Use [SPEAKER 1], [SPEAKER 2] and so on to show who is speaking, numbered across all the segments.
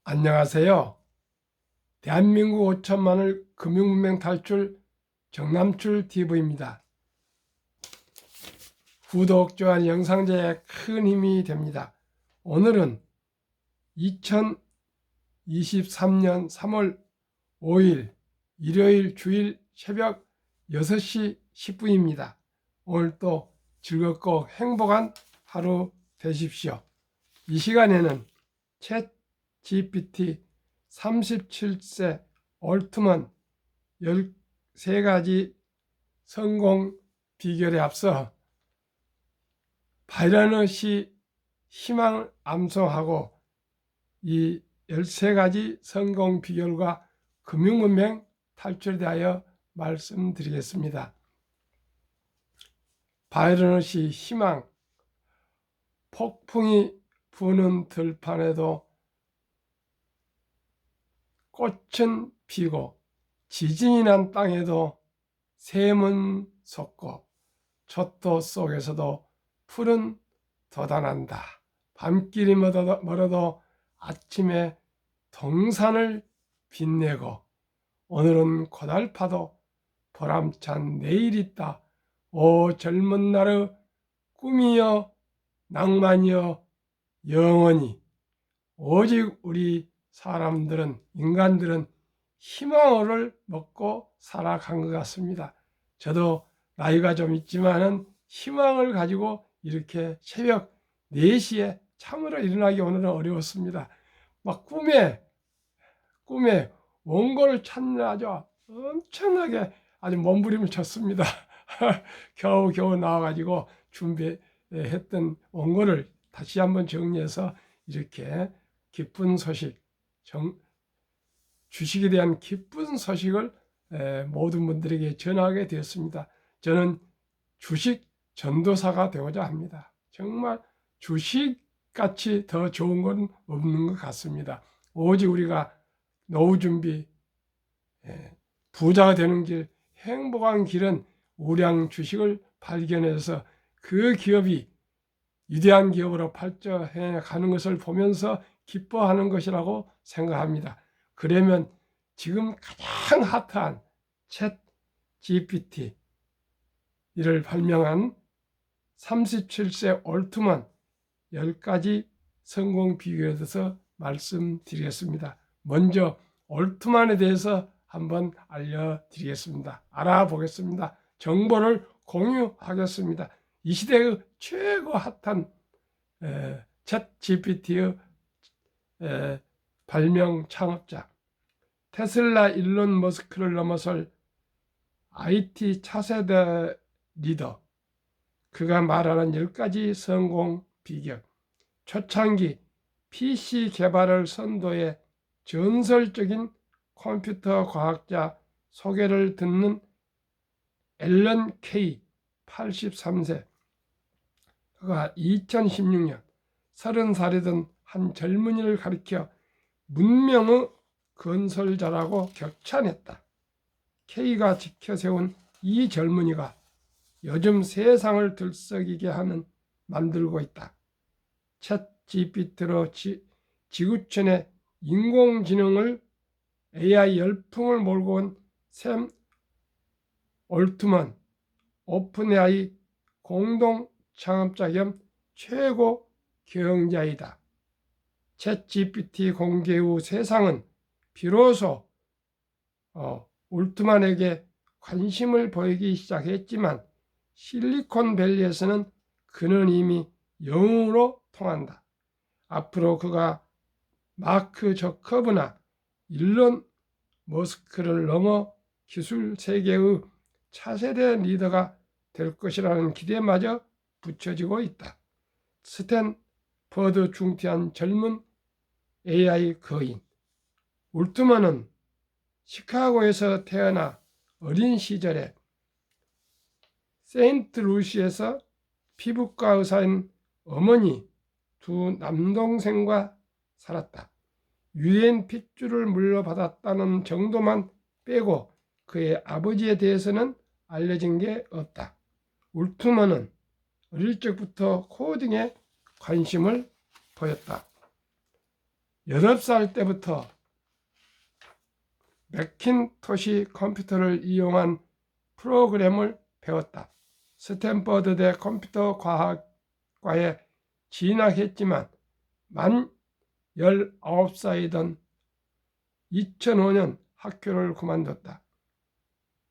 [SPEAKER 1] 안녕하세요. 대한민국 5천만을 금융문맹 탈출 정남출 TV입니다. 구독, 좋아요, 영상 제작에 큰 힘이 됩니다. 오늘은 2023년 3월 5일 일요일 주일 새벽 6시 10분입니다. 오늘도 즐겁고 행복한 하루 되십시오. 이 시간에는 챗 GPT 37세 올트먼 13가지 성공 비결에 앞서 바이러너시 희망을 암송하고 이 13가지 성공 비결과 금융문맹 탈출에 대하여 말씀드리겠습니다. 바이러너시 희망. 폭풍이 부는 들판에도 꽃은 피고 지진이 난 땅에도 샘은 솟고 촛도 속에서도 풀은 돋아난다. 밤길이 멀어도 아침에 동산을 빛내고 오늘은 고달파도 보람찬 내일이 있다. 오 젊은 날의 꿈이여 낭만이여 영원히. 오직 우리 인간들은 희망을 먹고 살아간 것 같습니다. 저도 나이가 좀 있지만은 희망을 가지고 이렇게 새벽 4시에 참으로 일어나기 오늘은 어려웠습니다. 막 꿈에 원고를 찾느라 아주 엄청나게 아주 몸부림을 쳤습니다. 겨우 나와가지고 준비했던 원고를 다시 한번 정리해서 이렇게 기쁜 소식, 주식에 대한 기쁜 소식을 모든 분들에게 전하게 되었습니다. 저는 주식 전도사가 되고자 합니다. 정말 주식같이 더 좋은 건 없는 것 같습니다. 오직 우리가 노후 준비, 부자가 되는 길, 행복한 길은 우량 주식을 발견해서 그 기업이 위대한 기업으로 발전해 가는 것을 보면서 기뻐하는 것이라고 생각합니다. 그러면 지금 가장 핫한 챗 GPT 이를 발명한 37세 올트먼 10가지 성공 비결에 대해서 말씀드리겠습니다. 먼저 올트먼에 대해서 한번 알려드리겠습니다. 알아보겠습니다. 정보를 공유하겠습니다. 이 시대의 최고 핫한 챗 GPT의 발명 창업자, 테슬라 일론 머스크를 넘어설 IT 차세대 리더, 그가 말하는 10가지 성공 비결, 초창기 PC 개발을 선도해 전설적인 컴퓨터 과학자 소개를 듣는 앨런 K 83세, 그가 2016년 30살이던 한 젊은이를 가리켜 문명의 건설자라고 격찬했다. K가 지켜세운 이 젊은이가 요즘 세상을 들썩이게 만들고 있다. 챗 GPT로 지구촌에 인공지능을 AI 열풍을 몰고 온 샘 올트먼, 오픈AI 공동 창업자 겸 최고 경자이다. 챗 GPT 공개 후 세상은 비로소 올트먼에게 관심을 보이기 시작했지만 실리콘밸리에서는 그는 이미 영웅으로 통한다. 앞으로 그가 마크 저커버나 일론 머스크를 넘어 기술 세계의 차세대 리더가 될 것이라는 기대마저 붙여지고 있다. 스탠퍼드 중퇴한 젊은 AI 거인 올트먼은 시카고에서 태어나 어린 시절에 세인트루이스에서 피부과 의사인 어머니, 두 남동생과 살았다. 유엔 핏줄을 물려받았다는 정도만 빼고 그의 아버지에 대해서는 알려진 게 없다. 올트먼은 어릴 적부터 코딩에 관심을 보였다. 8살 때부터 맥킨토시 컴퓨터를 이용한 프로그램을 배웠다. 스탠퍼드대 컴퓨터 과학과에 진학했지만 만 19살이던 2005년 학교를 그만뒀다.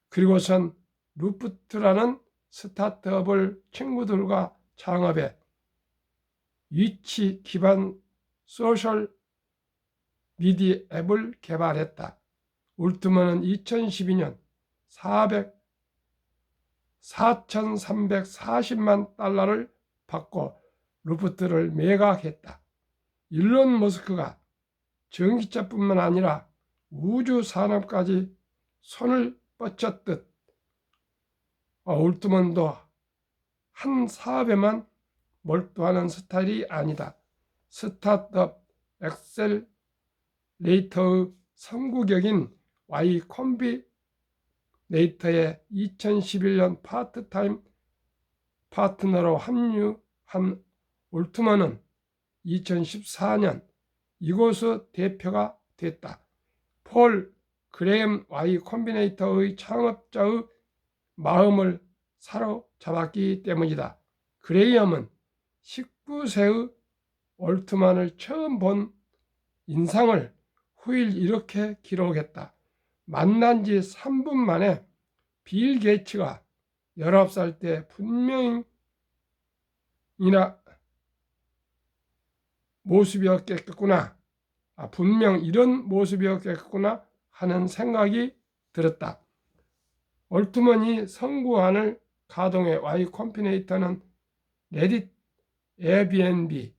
[SPEAKER 1] 그리고선 루프트라는 스타트업을 친구들과 창업해 위치 기반 소셜 미디어 앱을 개발했다. 울트먼은 2012년 4,340만 달러를 받고 루프트를 매각했다. 일론 머스크가 전기차뿐만 아니라 우주 산업까지 손을 뻗쳤듯 울트먼도 한 사업에만 몰두하는 스타일이 아니다. 스타트업 엑셀레이터의 선구격인 Y 콤비네이터에 2011년 파트타임 파트너로 합류한 울트먼은 2014년 이곳의 대표가 됐다. 폴 그레엄 Y 콤비네이터의 창업자의 마음을 사로잡았기 때문이다. 그레엄은 19세의 올트만을 처음 본 인상을 후일 이렇게 기록했다. 만난 지 3분 만에 빌 게이츠가 19살 때 분명 이런 모습이었겠구나 하는 생각이 들었다. 올트먼이 선구안을 가동해 Y 콤비네이터는 레딧, 에어비앤비,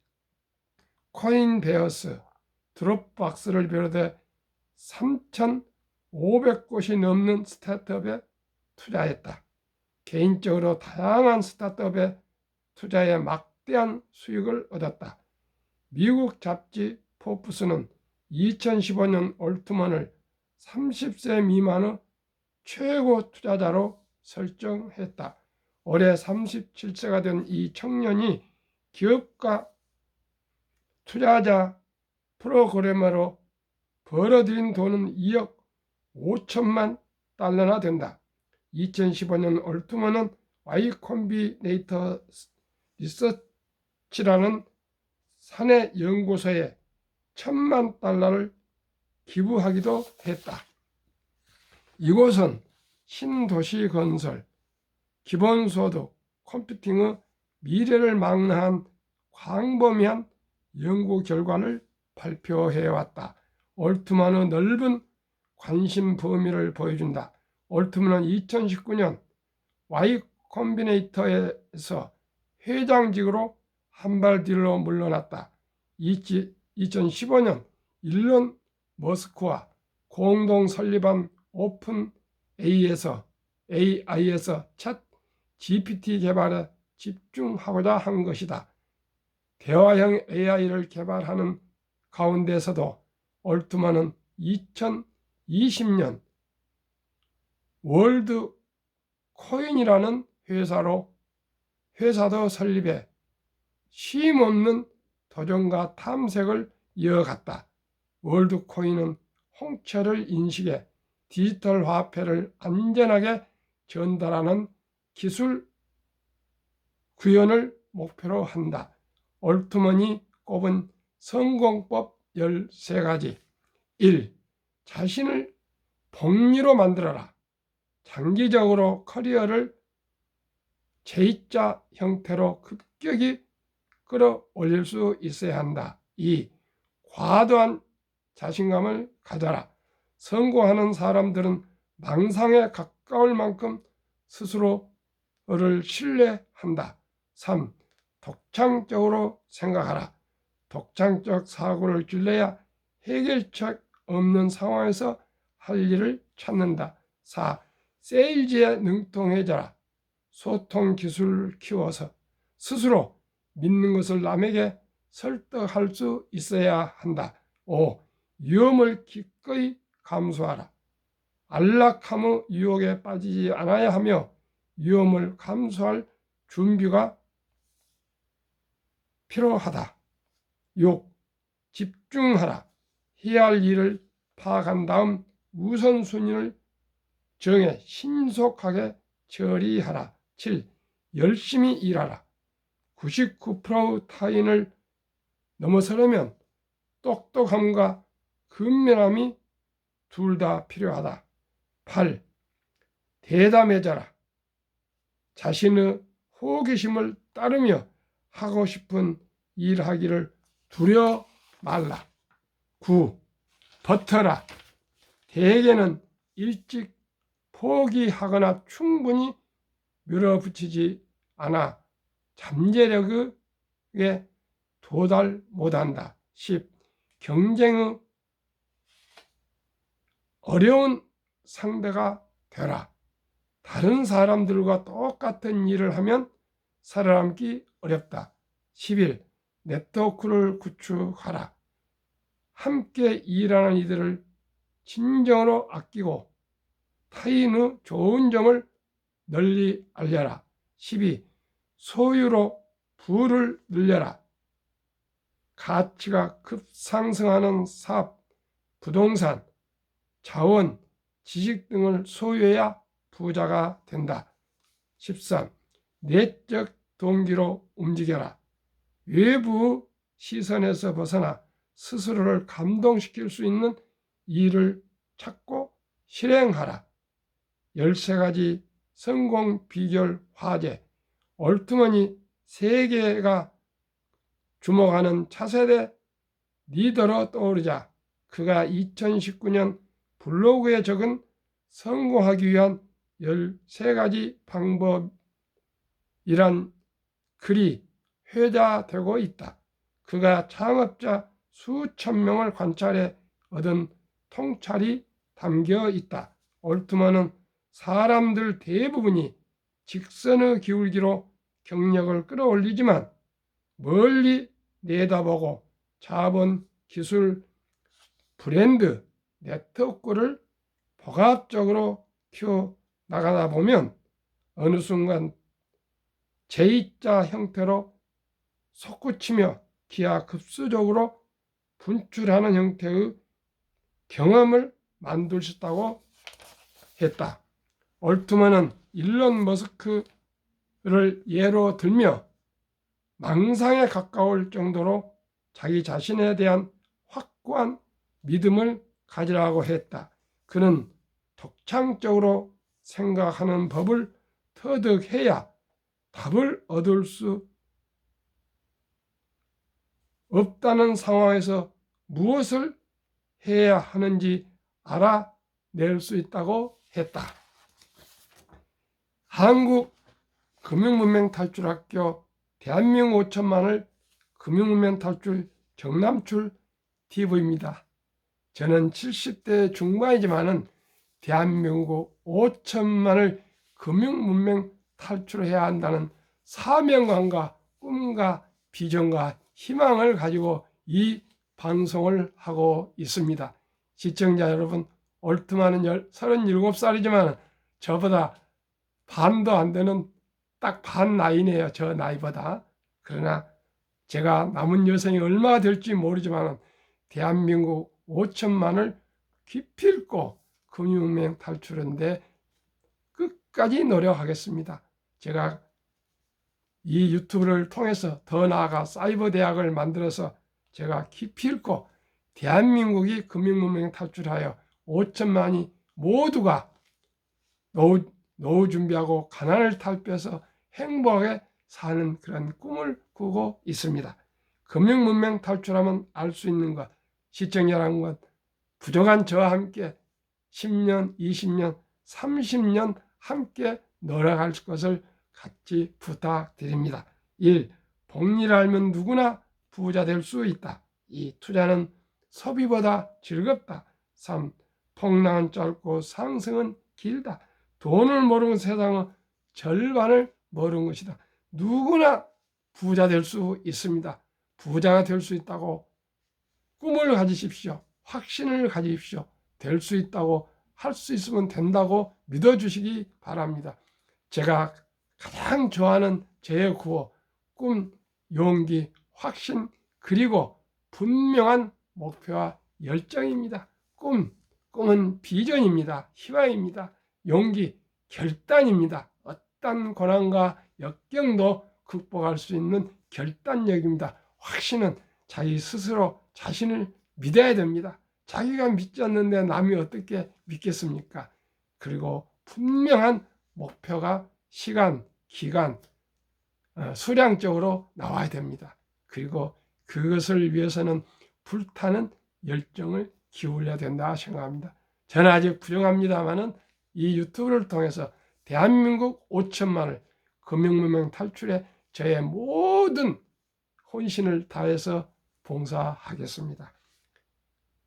[SPEAKER 1] 코인베어스, 드롭박스를 비롯해 3,500곳이 넘는 스타트업에 투자했다. 개인적으로 다양한 스타트업에 투자해 막대한 수익을 얻었다. 미국 잡지 포브스는 2015년 올트먼을 30세 미만의 최고 투자자로 설정했다. 올해 37세가 된 이 청년이 기업가 투자자 프로그래머로 벌어들인 돈은 2억 5천만 달러나 된다. 2015년 올트먼은 Y 콤비네이터 리서치라는 사내 연구소에 1,000만 달러를 기부하기도 했다. 이곳은 신도시 건설, 기본소득, 컴퓨팅의 미래를 망라한 광범위한 연구 결과를 발표해왔다. 올트먼의 넓은 관심 범위를 보여준다. 올트먼은 2019년 Y 콤비네이터에서 회장직으로 한 발 뒤로 물러났다. 2015년 일론 머스크와 공동 설립한 오픈 AI에서 챗 GPT 개발에 집중하고자 한 것이다. 대화형 AI를 개발하는 가운데서도 올트먼은 2020년 월드 코인이라는 회사도 설립해 쉼없는 도전과 탐색을 이어갔다. 월드 코인은 홍채를 인식해 디지털 화폐를 안전하게 전달하는 기술 구현을 목표로 한다. 올트먼이 꼽은 성공법 13가지. 1. 자신을 복리로 만들어라. 장기적으로 커리어를 J자 형태로 급격히 끌어올릴 수 있어야 한다. 2. 과도한 자신감을 가져라. 성공하는 사람들은 망상에 가까울 만큼 스스로를 신뢰한다. 3. 독창적으로 생각하라. 독창적 사고를 길러야 해결책 없는 상황에서 할 일을 찾는다. 4. 세일즈에 능통해져라. 소통 기술을 키워서 스스로 믿는 것을 남에게 설득할 수 있어야 한다. 5. 위험을 기꺼이 감수하라. 안락함의 유혹에 빠지지 않아야 하며 위험을 감수할 준비가 필요하다. 6. 집중하라. 해야 할 일을 파악한 다음 우선순위를 정해 신속하게 처리하라. 7. 열심히 일하라. 99% 타인을 넘어서려면 똑똑함과 근면함이 둘 다 필요하다. 8. 대담해져라. 자신의 호기심을 따르며 하고 싶은 일하기를 두려 말라. 9. 버텨라. 대개는 일찍 포기하거나 충분히 밀어붙이지 않아 잠재력에 도달 못한다. 10. 경쟁의 어려운 상대가 되라. 다른 사람들과 똑같은 일을 하면 살아남기 어렵다. 11. 네트워크를 구축하라. 함께 일하는 이들을 진정으로 아끼고 타인의 좋은 점을 널리 알려라. 12. 소유로 부를 늘려라. 가치가 급상승하는 사업, 부동산, 자원, 지식 등을 소유해야 부자가 된다. 13. 내적 동기로 움직여라. 외부 시선에서 벗어나 스스로를 감동시킬 수 있는 일을 찾고 실행하라. 13가지 성공 비결 화제. 올트먼이 세계가 주목하는 차세대 리더로 떠오르자 그가 2019년 블로그에 적은 성공하기 위한 13가지 방법이란 글이 회자되고 있다. 그가 창업자 수천 명을 관찰해 얻은 통찰이 담겨 있다. 올트먼은 사람들 대부분이 직선의 기울기로 경력을 끌어올리지만 멀리 내다보고 자본, 기술, 브랜드, 네트워크를 복합적으로 키워나가다 보면 어느 순간 J자 형태로 솟구치며 기하급수적으로 분출하는 형태의 경험을 만들 수 있다고 했다. 올트먼은 일론 머스크를 예로 들며 망상에 가까울 정도로 자기 자신에 대한 확고한 믿음을 가지라고 했다. 그는 독창적으로 생각하는 법을 터득해야 답을 얻을 수 없다는 상황에서 무엇을 해야 하는지 알아낼 수 있다고 했다. 한국금융문명탈출학교 대한민국 5천만을 금융문명 탈출 정남출 TV입니다. 저는 70대 중반이지만은 대한민국 5천만을 금융문명 탈출해야 한다는 사명감과 꿈과 비전과 희망을 가지고 이 방송을 하고 있습니다. 시청자 여러분, 올트만은 37살이지만 저보다 반도 안 되는 딱 반 나이네요. 저 나이보다. 그러나 제가 남은 여생이 얼마나 될지 모르지만 대한민국 5천만을 기필코 금융문명 탈출하는데 끝까지 노력하겠습니다. 제가 이 유튜브를 통해서 더 나아가 사이버 대학을 만들어서 제가 기필코 대한민국이 금융문명 탈출하여 5천만이 모두가 노후 준비하고 가난을 탈피해서 행복하게 사는 그런 꿈을 꾸고 있습니다. 금융문명 탈출하면 알 수 있는 것, 시청자 여러분, 부족한 저와 함께 10년, 20년, 30년 함께 노력할 것을 같이 부탁드립니다. 1. 복리를 알면 누구나 부자 될 수 있다. 2. 투자는 소비보다 즐겁다. 3. 폭락은 짧고 상승은 길다. 돈을 모르는 세상의 절반을 모르는 것이다. 누구나 부자 될 수 있습니다. 부자가 될 수 있다고 꿈을 가지십시오. 확신을 가지십시오. 될 수 있다고, 할 수 있으면 된다고 믿어주시기 바랍니다. 제가 가장 좋아하는 제 구호, 꿈, 용기, 확신, 그리고 분명한 목표와 열정입니다. 꿈은 비전입니다. 희망입니다. 용기, 결단입니다. 어떤 고난과 역경도 극복할 수 있는 결단력입니다. 확신은 자기 스스로 자신을 믿어야 됩니다. 자기가 믿지 않는데 남이 어떻게 믿겠습니까? 그리고 분명한 목표가 시간, 기간, 수량적으로 나와야 됩니다. 그리고 그것을 위해서는 불타는 열정을 기울여야 된다 생각합니다. 저는 아직 부정합니다만은 이 유튜브를 통해서 대한민국 5천만을 금융무명 탈출에 저의 모든 혼신을 다해서 봉사하겠습니다.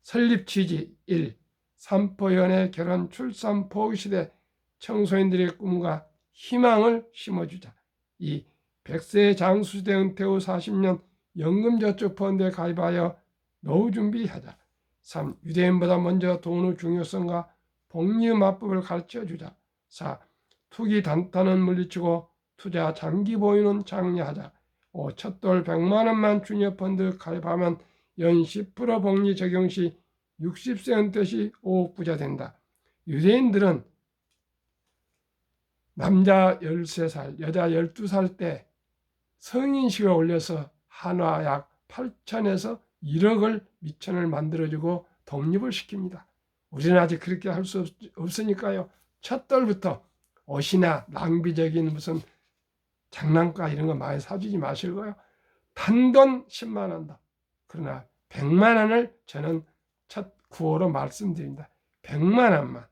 [SPEAKER 1] 설립 취지 1. 산포연애 결혼 출산 포기시대 청소년들의 꿈과 희망을 심어주자. 2. 100세 장수시대 은퇴 후 40년 연금저축펀드에 가입하여 노후 준비하자. 3. 유대인보다 먼저 돈의 중요성과 복리 맞법을 가르쳐주자. 4. 투기 단타는 물리치고 투자 장기 보유는 장려하자. 5. 첫돌 100만 원만 주니어펀드 가입하면 연 10% 복리 적용 시 60세 은퇴 시 5억 부자 된다. 유대인들은 남자 13살, 여자 12살 때 성인식을 올려서 한화 약 8천에서 1억을 미천을 만들어주고 독립을 시킵니다. 우리는 아직 그렇게 할 수 없으니까요. 첫돌부터 옷이나 낭비적인 무슨 장난감 이런 거 많이 사주지 마시고요. 단돈 10만 원다. 그러나 100만 원을 저는 첫 구호로 말씀드립니다. 100만 원만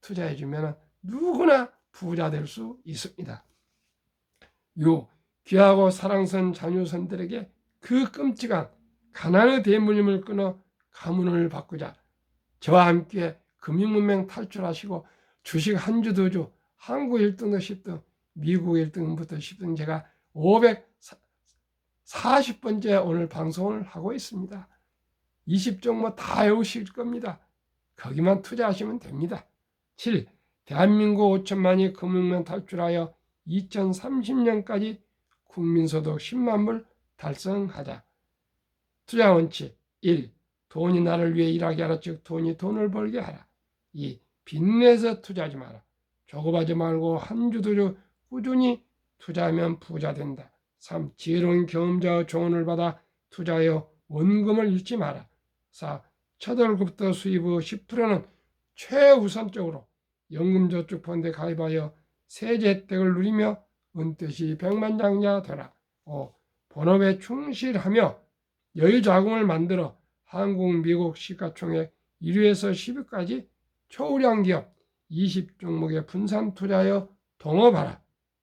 [SPEAKER 1] 투자해 주면 누구나 부자 될 수 있습니다. 6. 귀하고 사랑스러운 자녀선들에게 그 끔찍한 가난의 대물림을 끊어 가문을 바꾸자. 저와 함께 금융문명 탈출하시고 주식 한 주 두 주, 한국 1등도 10등, 미국 1등부터 10등 제가 540번째 오늘 방송을 하고 있습니다. 20종목 다 외우실 겁니다. 거기만 투자하시면 됩니다. 7. 대한민국 5천만이 금융문 탈출하여 2030년까지 국민소득 10만 불 달성하자. 투자 원칙 1. 돈이 나를 위해 일하게 하라. 즉 돈이 돈을 벌게 하라. 2. 빚내서 투자하지 마라. 조급하지 말고 한 주 두 주 꾸준히 투자하면 부자 된다. 3. 지혜로운 경험자의 조언을 받아 투자하여 원금을 잃지 마라. 4. 첫 월급부터 수입의 10%는 최우선적으로 연금저축펀드에 가입하여 세제 혜택을 누리며 은퇴 시 백만장자 되라. 5. 본업에 충실하며 여유자금을 만들어 한국, 미국 시가총액 1위에서 10위까지 초우량 기업 20종목에 분산 투자하여 동업하라.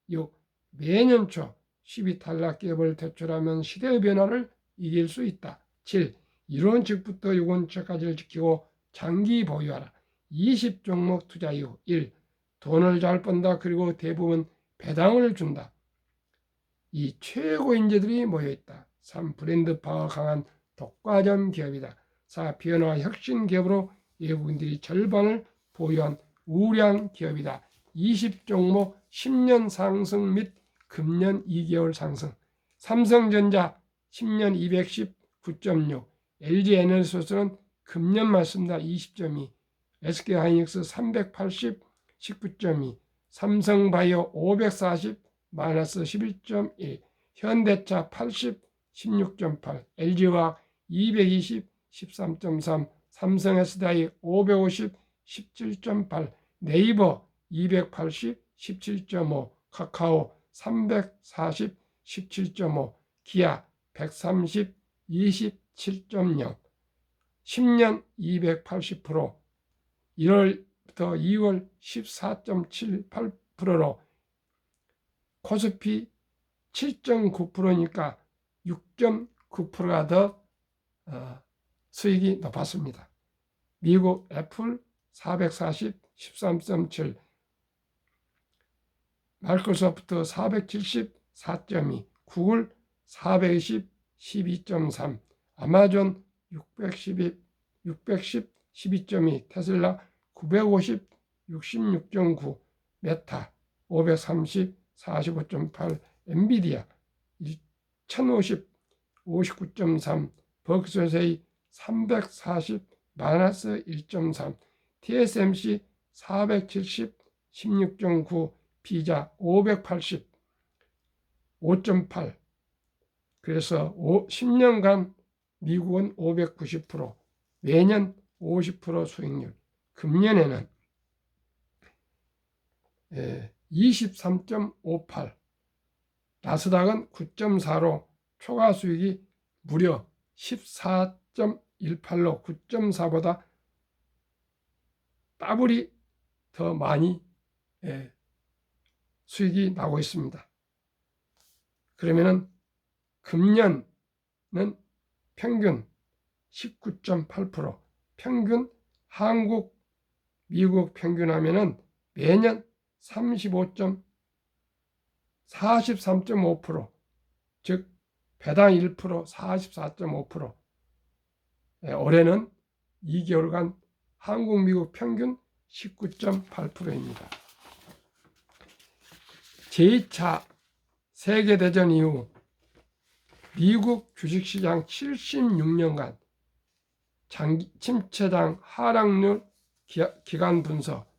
[SPEAKER 1] 6. 매년 초 10위 탈락 기업을 퇴출하면 시대의 변화를 이길 수 있다. 7. 이론칙부터 6원칙까지를 지키고 장기 보유하라. 20종목 투자 이후 1. 돈을 잘 번다. 그리고 대부분 배당을 준다. 2. 최고 인재들이 모여있다. 3. 브랜드 파워 강한 독과점 기업이다. 4. 변화 혁신 기업으로 외국인들이 절반을 보유한 우량 기업이다. 20종목 10년 상승 및 금년 2개월 상승. 삼성전자 10년 219.6, LG에너지소스는 금년 맞습니다. 20.2, SK하이닉스 380, 19.2, 삼성바이오 540, 마이너스 11.1, 현대차 80, 16.8, LG화학 220, 13.3, 삼성 SDI 550, 17.8, 네이버 280, 17.5, 카카오 340, 17.5, 기아 130, 27.0, 10년 280%, 1월부터 2월 14.78%로 코스피 7.9%니까 6.9%가 더 수익이 높았습니다. 미국 애플 440, 13.7, 마이크로소프트 470, 4.2, 구글 420, 12.3, 아마존 610, 12.2, 테슬라 950, 66.9, 메타 530, 45.8, 엔비디아 1050, 59.3, 버크셔세이 340 마이너스 1.3, TSMC 470 16.9, 비자 580 5.8. 그래서 10년간 미국은 590%, 매년 50% 수익률. 금년에는 23.58, 나스닥은 9.4로 초과 수익이 무려 14.18로 9.4보다 더블이 더 많이 수익이 나고 있습니다. 그러면은 금년은 평균 19.8%, 평균 한국, 미국 평균하면은 매년 43.5%, 즉 배당 1% 44.5%. 올해는 2개월간 한국, 미국 평균 19.8%입니다. 제2차 세계대전 이후 미국 주식시장 76년간 침체장 하락률 기간 분석,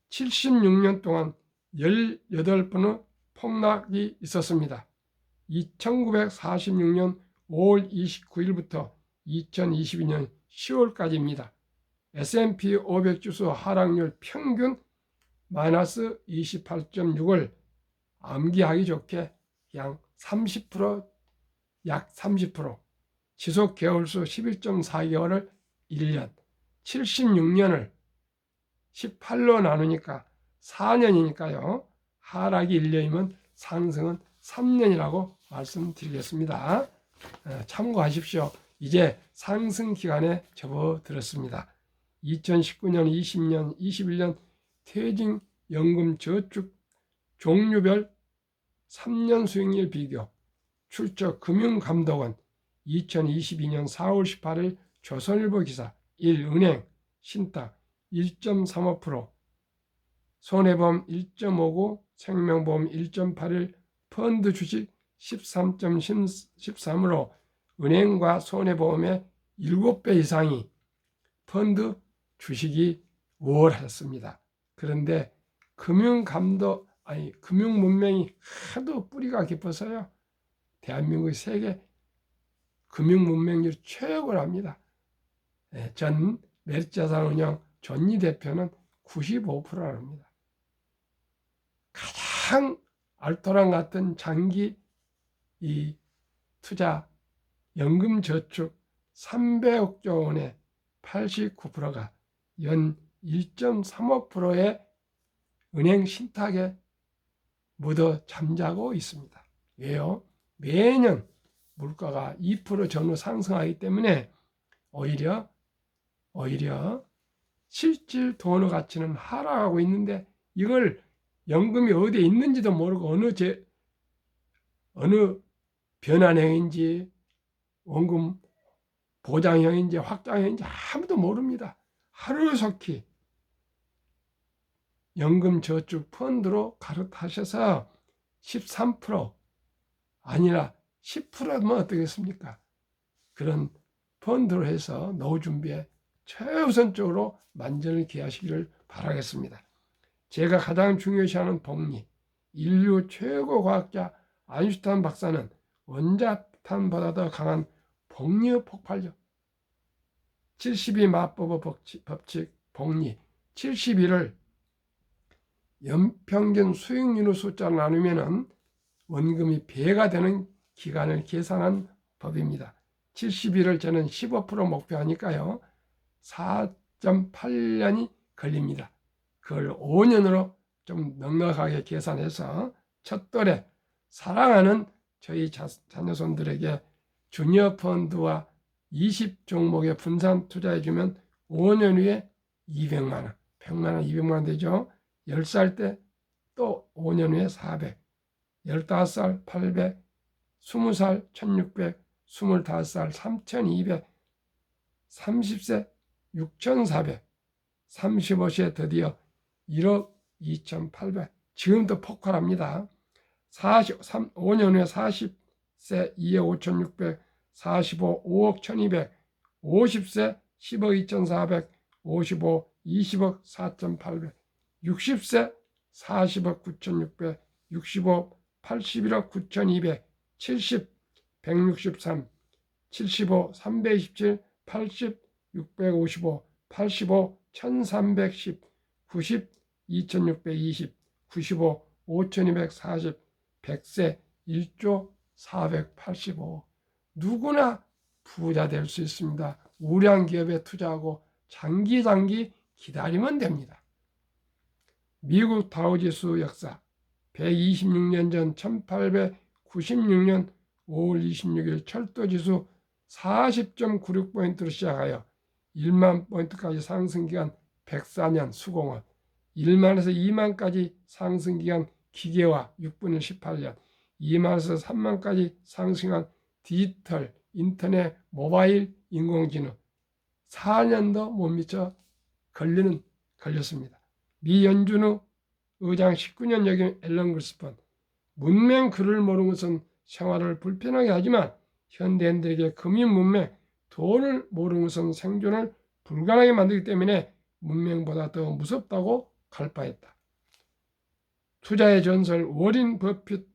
[SPEAKER 1] 76년 동안 18번의 폭락이 있었습니다. 1946년 5월 29일부터 2022년 10월까지입니다. S&P 500 지수 하락률 평균 마이너스 28.6을 암기하기 좋게 약 30%, 약 30%, 지속 개월수 11.4개월을 1년, 76년을 18로 나누니까 4년이니까요. 하락이 1년이면 상승은 3년이라고 말씀드리겠습니다. 참고하십시오. 이제 상승 기간에 접어들었습니다. 2019년, 20년, 21년 퇴직연금 저축 종류별 3년 수익률 비교, 출처 금융감독원 2022년 4월 18일 조선일보 기사 1. 은행, 신탁 1.35%, 손해보험 1.59, 생명보험 1.81, 펀드 주식 13.13으로 은행과 손해보험의 7배 이상이 펀드 주식이 우월했습니다. 그런데 금융 문명이 하도 뿌리가 깊어서요. 대한민국의 세계 금융 문명률 최고랍니다. 전 메리츠자산운용 존니 대표는 95%랍니다. 가장 알토란 같은 장기 이 투자 연금 저축 300억 원의 89%가 연 1.35%의 은행 신탁에 묻어 잠자고 있습니다. 왜요? 매년 물가가 2% 전후 상승하기 때문에 오히려 실질 돈의 가치는 하락하고 있는데 이걸 연금이 어디에 있는지도 모르고 어느 변환형인지 원금 보장형인지 확장형인지 아무도 모릅니다. 하루속히 연금 저축 펀드로 가르타셔서 13% 아니라 10%면 어떻겠습니까? 그런 펀드로 해서 노후 준비에 최우선적으로 만전을 기하시기를 바라겠습니다. 제가 가장 중요시하는 복리, 인류 최고 과학자 아인슈타인 박사는 원자탄보다 더 강한 복리의 폭발력, 72 마법의 법칙 복리, 71을 연평균 수익률의 숫자를 나누면 원금이 배가 되는 기간을 계산한 법입니다. 71을 저는 15% 목표하니까요. 4.8년이 걸립니다. 그걸 5년으로 좀 넉넉하게 계산해서 첫돌에 사랑하는 저희 자녀손들에게 주니어 펀드와 20종목에 분산 투자해주면 5년 후에 200만 원, 100만 원, 200만 원 되죠. 10살 때 또 5년 후에 400, 15살 800, 20살 1600, 25살 3200, 30세 6400, 35세에 드디어 1억 2800. 지금도 폭발합니다. 5년 후에 40세 2억 5600, 45 5억 1200, 50세 10억 2400, 55 20억 4800, 60세 40억 9600, 65 81억 9200, 70 163, 75 327, 80 655, 85 1310, 90 2620, 95 5240, 100세 1조 485억. 누구나 부자 될 수 있습니다. 우량 기업에 투자하고 장기 기다리면 됩니다. 미국 다우지수 역사 126년 전 1896년 5월 26일 철도지수 40.96포인트로 시작하여 1만 포인트까지 상승기간 104년 수공업, 1만에서 2만까지 상승기간 기계화 6분의 18년, 2만에서 3만까지 상승한 디지털, 인터넷, 모바일, 인공지능 4년도 못 미쳐 걸렸습니다. 미 연준의 의장 19년 역임 앨런 그리스폰, 문맹 글을 모르는 것은 생활을 불편하게 하지만 현대인들에게 금융 문맹, 돈을 모르는 것은 생존을 불가능하게 만들기 때문에 문맹보다 더 무섭다고 갈파했다. 투자의 전설 워린 버핏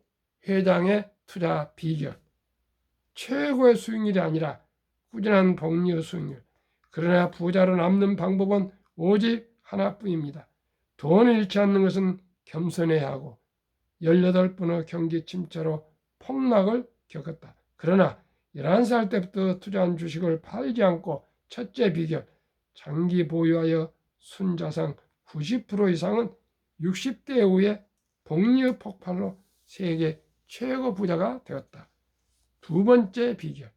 [SPEAKER 1] 회장의 투자 비결, 최고의 수익률이 아니라 꾸준한 복리의 수익률. 그러나 부자로 남는 방법은 오직 하나뿐입니다. 돈을 잃지 않는 것은 겸손해야 하고 18번의 경기 침체로 폭락을 겪었다. 그러나 11살 때부터 투자한 주식을 팔지 않고 첫째 비결, 장기 보유하여 순자산 90% 이상은 60대 이후에 복리의 폭발로 세계 최고 부자가 되었다. 두 번째 비결,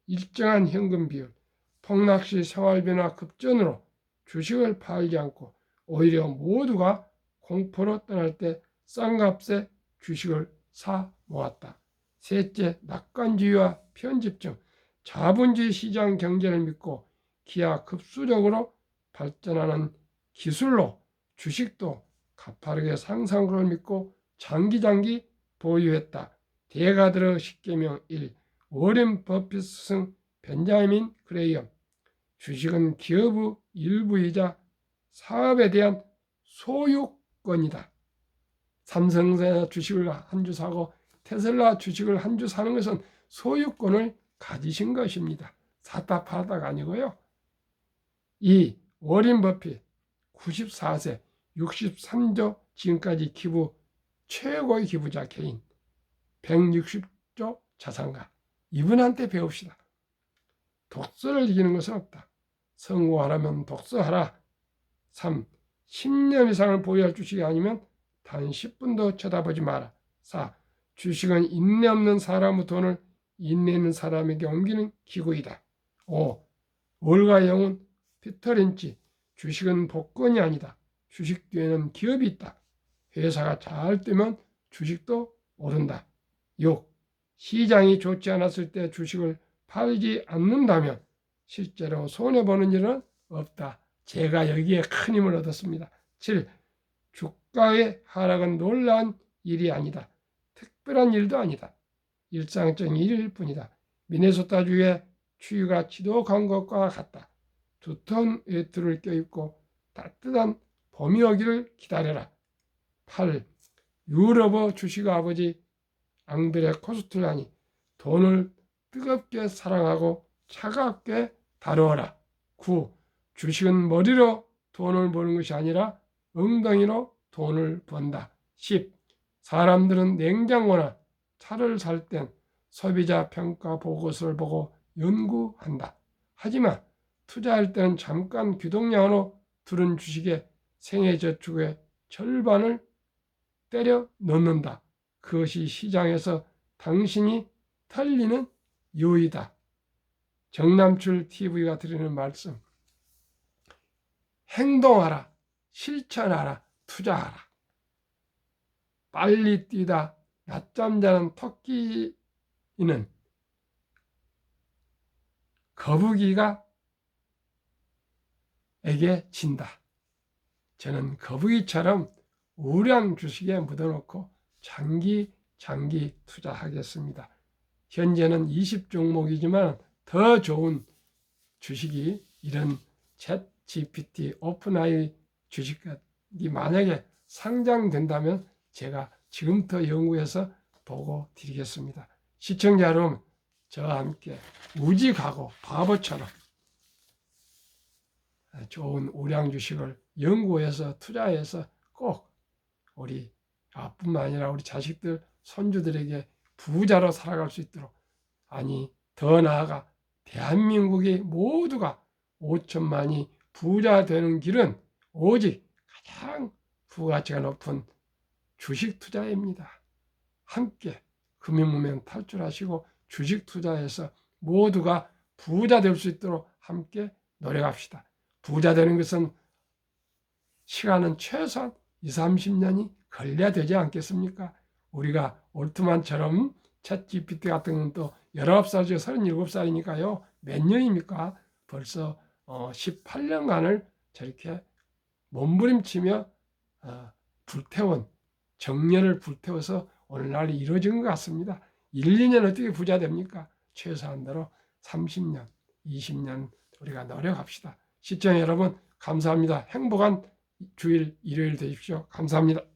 [SPEAKER 1] 일정한 현금 비율. 폭락 시 생활 변화 급전으로 주식을 팔지 않고 오히려 모두가 공포로 떠날 때 싼 값에 주식을 사 모았다. 셋째, 낙관주의와 편집증. 자본주의 시장 경제를 믿고 기하급수적으로 발전하는 기술로 주식도 가파르게 상승한 걸 믿고 장기 보유했다. 대가들의 10계명 1. 워렌 버핏 스승 벤자민 그레이엄. 주식은 기업의 일부이자 사업에 대한 소유권이다. 삼성전자 주식을 한 주 사고 테슬라 주식을 한 주 사는 것은 소유권을 가지신 것입니다. 샀다 팔았다가 아니고요. 2. 워렌 버핏 94세 63조 지금까지 기부 최고의 기부자 개인 160조 자산가. 이분한테 배웁시다. 독서를 이기는 것은 없다. 성공하려면 독서하라. 3. 10년 이상을 보유할 주식이 아니면 단 10분도 쳐다보지 마라. 4. 주식은 인내 없는 사람의 돈을 인내 있는 사람에게 옮기는 기구이다. 5. 월가 영혼 피터 린치. 주식은 복권이 아니다. 주식 뒤에는 기업이 있다. 회사가 잘 되면 주식도 오른다. 6. 시장이 좋지 않았을 때 주식을 팔지 않는다면 실제로 손해보는 일은 없다. 제가 여기에 큰 힘을 얻었습니다. 7. 주가의 하락은 놀라운 일이 아니다. 특별한 일도 아니다. 일상적인 일일 뿐이다. 미네소타주의 추위가 지독한 것과 같다. 두터운 외투를 껴입고 따뜻한 봄이 오기를 기다려라. 8. 유럽의 주식 아버지 앙드레 코스툴라니. 돈을 뜨겁게 사랑하고 차갑게 다루어라. 9. 주식은 머리로 돈을 버는 것이 아니라 엉덩이로 돈을 번다. 10. 사람들은 냉장고나 차를 살 땐 소비자 평가 보고서를 보고 연구한다. 하지만 투자할 때는 잠깐 귀동냥으로 들은 주식의 생애저축의 절반을 때려 넣는다. 그것이 시장에서 당신이 털리는 요이다. 정남출 TV가 드리는 말씀. 행동하라, 실천하라, 투자하라. 빨리 뛰다 낮잠 자는 토끼는 거북이가 에게 진다. 저는 거북이처럼 우량 주식에 묻어놓고 장기 투자하겠습니다. 현재는 20종목이지만 더 좋은 주식이 이런 챗 GPT, 오픈AI 주식이 만약에 상장된다면 제가 지금부터 연구해서 보고 드리겠습니다. 시청자 여러분, 저와 함께 우직하고 바보처럼 좋은 우량 주식을 연구해서 투자해서 꼭 우리 뿐만 아니라 우리 자식들, 손주들에게 부자로 살아갈 수 있도록, 아니 더 나아가 대한민국이 모두가 5천만이 부자 되는 길은 오직 가장 부가가치가 높은 주식 투자입니다. 함께 금융무명 탈출하시고 주식 투자해서 모두가 부자 될 수 있도록 함께 노력합시다. 부자 되는 것은 시간은 최소한 20-30년이 걸려야 되지 않겠습니까? 우리가 올트만처럼 챗 GPT 같은 건 또 19살이죠. 37살이니까요. 몇 년입니까? 벌써 18년간을 저렇게 몸부림치며 불태운 정열을 불태워서 오늘날 이루어진 것 같습니다. 1-2년 어떻게 부자 됩니까? 최소한대로 30년, 20년 우리가 노력합시다. 시청자 여러분 감사합니다. 행복한 주일 일요일 되십시오. 감사합니다.